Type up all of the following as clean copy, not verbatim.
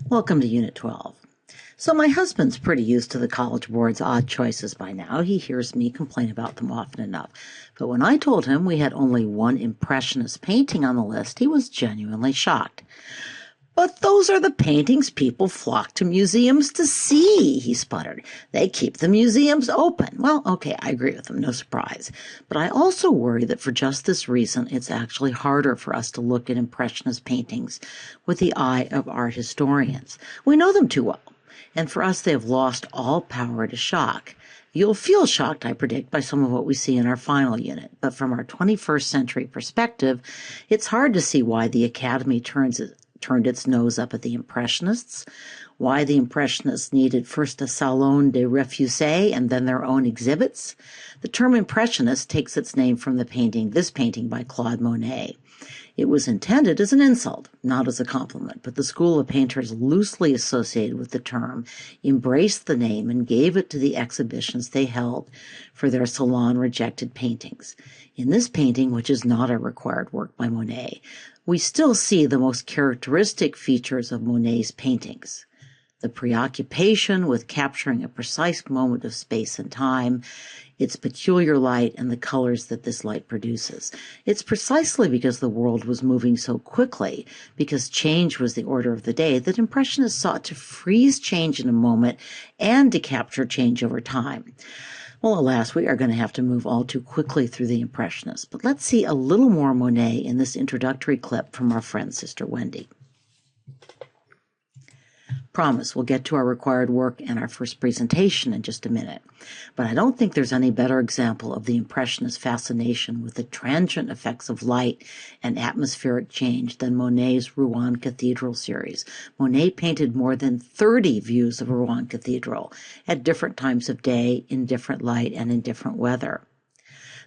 Welcome to Unit 12. So my husband's pretty used to the College Board's odd choices by now. He hears me complain about them often enough. But when I told him we had only one Impressionist painting on the list, he was genuinely shocked. "But those are the paintings people flock to museums to see," he sputtered. "They keep the museums open." Well, okay, I agree with him, no surprise. But I also worry that for just this reason, it's actually harder for us to look at Impressionist paintings with the eye of art historians. We know them too well, and for us they have lost all power to shock. You'll feel shocked, I predict, by some of what we see in our final unit, but from our 21st century perspective, it's hard to see why the Academy turned its nose up at the Impressionists, why the Impressionists needed first a salon de refusés and then their own exhibits. The term Impressionist takes its name from this painting by Claude Monet. It was intended as an insult, not as a compliment, but the school of painters loosely associated with the term embraced the name and gave it to the exhibitions they held for their salon-rejected paintings. In this painting, which is not a required work by Monet, we still see the most characteristic features of Monet's paintings: the preoccupation with capturing a precise moment of space and time, its peculiar light, and the colors that this light produces. It's precisely because the world was moving so quickly, because change was the order of the day, that Impressionists sought to freeze change in a moment and to capture change over time. Well, alas, we are going to have to move all too quickly through the Impressionists, but let's see a little more Monet in this introductory clip from our friend Sister Wendy. Promise, we'll get to our required work and our first presentation in just a minute. But I don't think there's any better example of the Impressionist fascination with the transient effects of light and atmospheric change than Monet's Rouen Cathedral series. Monet painted more than 30 views of Rouen Cathedral at different times of day, in different light, and in different weather.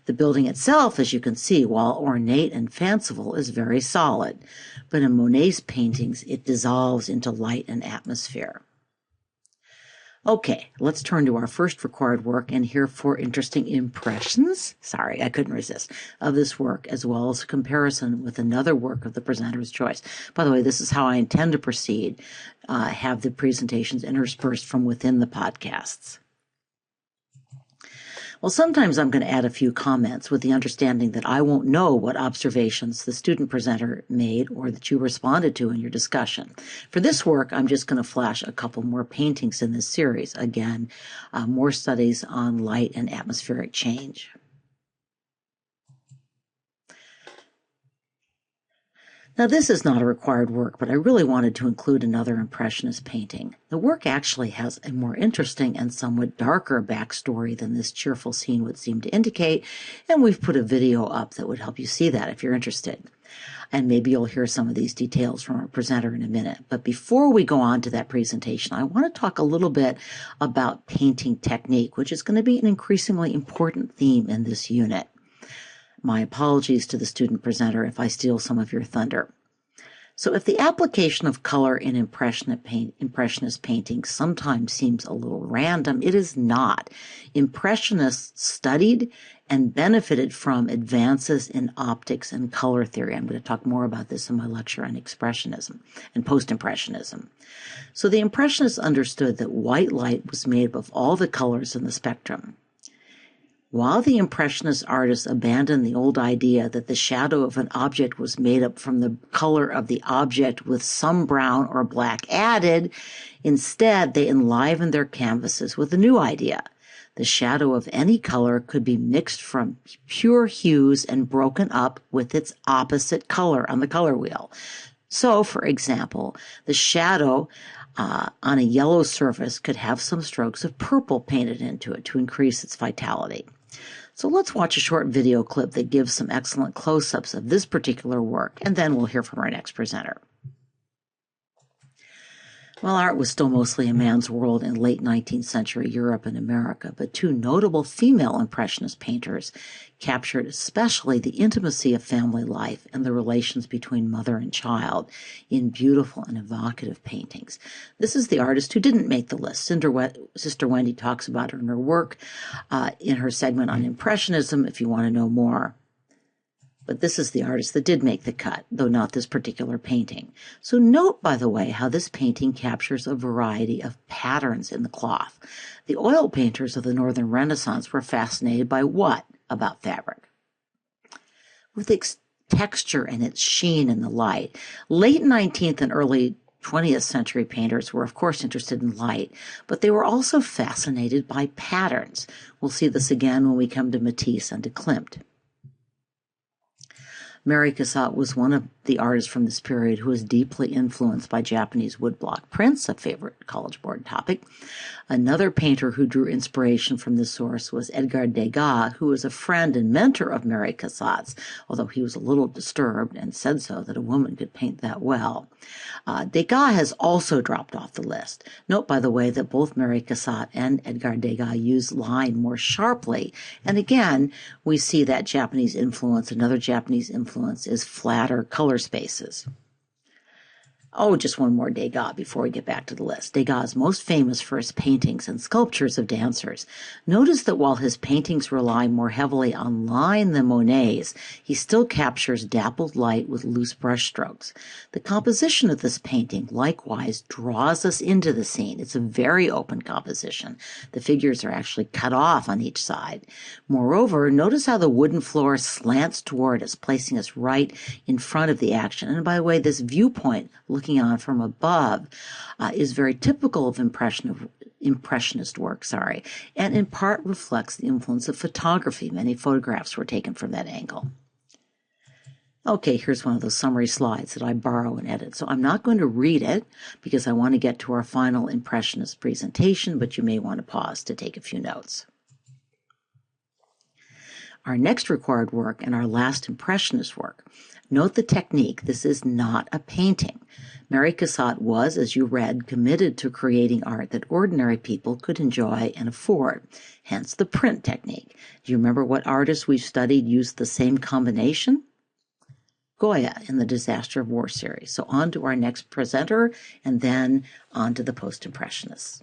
The building itself, as you can see, while ornate and fanciful, is very solid, but in Monet's paintings it dissolves into light and atmosphere. Okay, let's turn to our first required work and hear 4 interesting impressions, sorry, I couldn't resist, of this work, as well as a comparison with another work of the presenter's choice. By the way, this is how I intend to proceed, have the presentations interspersed from within the podcasts. Well, sometimes I'm going to add a few comments with the understanding that I won't know what observations the student presenter made or that you responded to in your discussion. For this work, I'm just going to flash a couple more paintings in this series. Again, more studies on light and atmospheric change. Now, this is not a required work, but I really wanted to include another Impressionist painting. The work actually has a more interesting and somewhat darker backstory than this cheerful scene would seem to indicate, and we've put a video up that would help you see that if you're interested. And maybe you'll hear some of these details from our presenter in a minute. But before we go on to that presentation, I want to talk a little bit about painting technique, which is going to be an increasingly important theme in this unit. My apologies to the student presenter if I steal some of your thunder. So if the application of color in Impressionist paintings sometimes seems a little random, it is not. Impressionists studied and benefited from advances in optics and color theory. I'm going to talk more about this in my lecture on Expressionism and Post-Impressionism. So the Impressionists understood that white light was made up of all the colors in the spectrum. While the Impressionist artists abandoned the old idea that the shadow of an object was made up from the color of the object with some brown or black added, instead they enlivened their canvases with a new idea. The shadow of any color could be mixed from pure hues and broken up with its opposite color on the color wheel. So, for example, the shadow on a yellow surface could have some strokes of purple painted into it to increase its vitality. So let's watch a short video clip that gives some excellent close-ups of this particular work, and then we'll hear from our next presenter. Well, art was still mostly a man's world in late 19th century Europe and America, but 2 notable female Impressionist painters captured especially the intimacy of family life and the relations between mother and child in beautiful and evocative paintings. This is the artist who didn't make the list. Sister Wendy talks about her in her work in her segment on Impressionism if you want to know more. But this is the artist that did make the cut, though not this particular painting. So note, by the way, how this painting captures a variety of patterns in the cloth. The oil painters of the Northern Renaissance were fascinated by what about fabric? With its texture and its sheen in the light. Late 19th and early 20th century painters were, of course, interested in light, but they were also fascinated by patterns. We'll see this again when we come to Matisse and to Klimt. Mary Cassatt was one of the artists from this period who was deeply influenced by Japanese woodblock prints, a favorite College Board topic. Another painter who drew inspiration from this source was Edgar Degas, who was a friend and mentor of Mary Cassatt's, although he was a little disturbed and said so that a woman could paint that well. Degas has also dropped off the list. Note, by the way, that both Mary Cassatt and Edgar Degas use line more sharply. And again, we see that Japanese influence. Another Japanese influence is flatter color spaces. Oh, just one more Degas before we get back to the list. Degas is most famous for his paintings and sculptures of dancers. Notice that while his paintings rely more heavily on line than Monet's, he still captures dappled light with loose brush strokes. The composition of this painting likewise draws us into the scene. It's a very open composition. The figures are actually cut off on each side. Moreover, notice how the wooden floor slants toward us, placing us right in front of the action. And by the way, this viewpoint, looking on from above, is very typical of Impressionist work, and in part reflects the influence of photography. Many photographs were taken from that angle. Okay, here's one of those summary slides that I borrow and edit. So I'm not going to read it because I want to get to our final Impressionist presentation, but you may want to pause to take a few notes. Our next required work and our last Impressionist work. Note the technique. This is not a painting. Mary Cassatt was, as you read, committed to creating art that ordinary people could enjoy and afford, hence the print technique. Do you remember what artists we've studied used the same combination? Goya in the Disaster of War series. So on to our next presenter, and then on to the Post-Impressionists.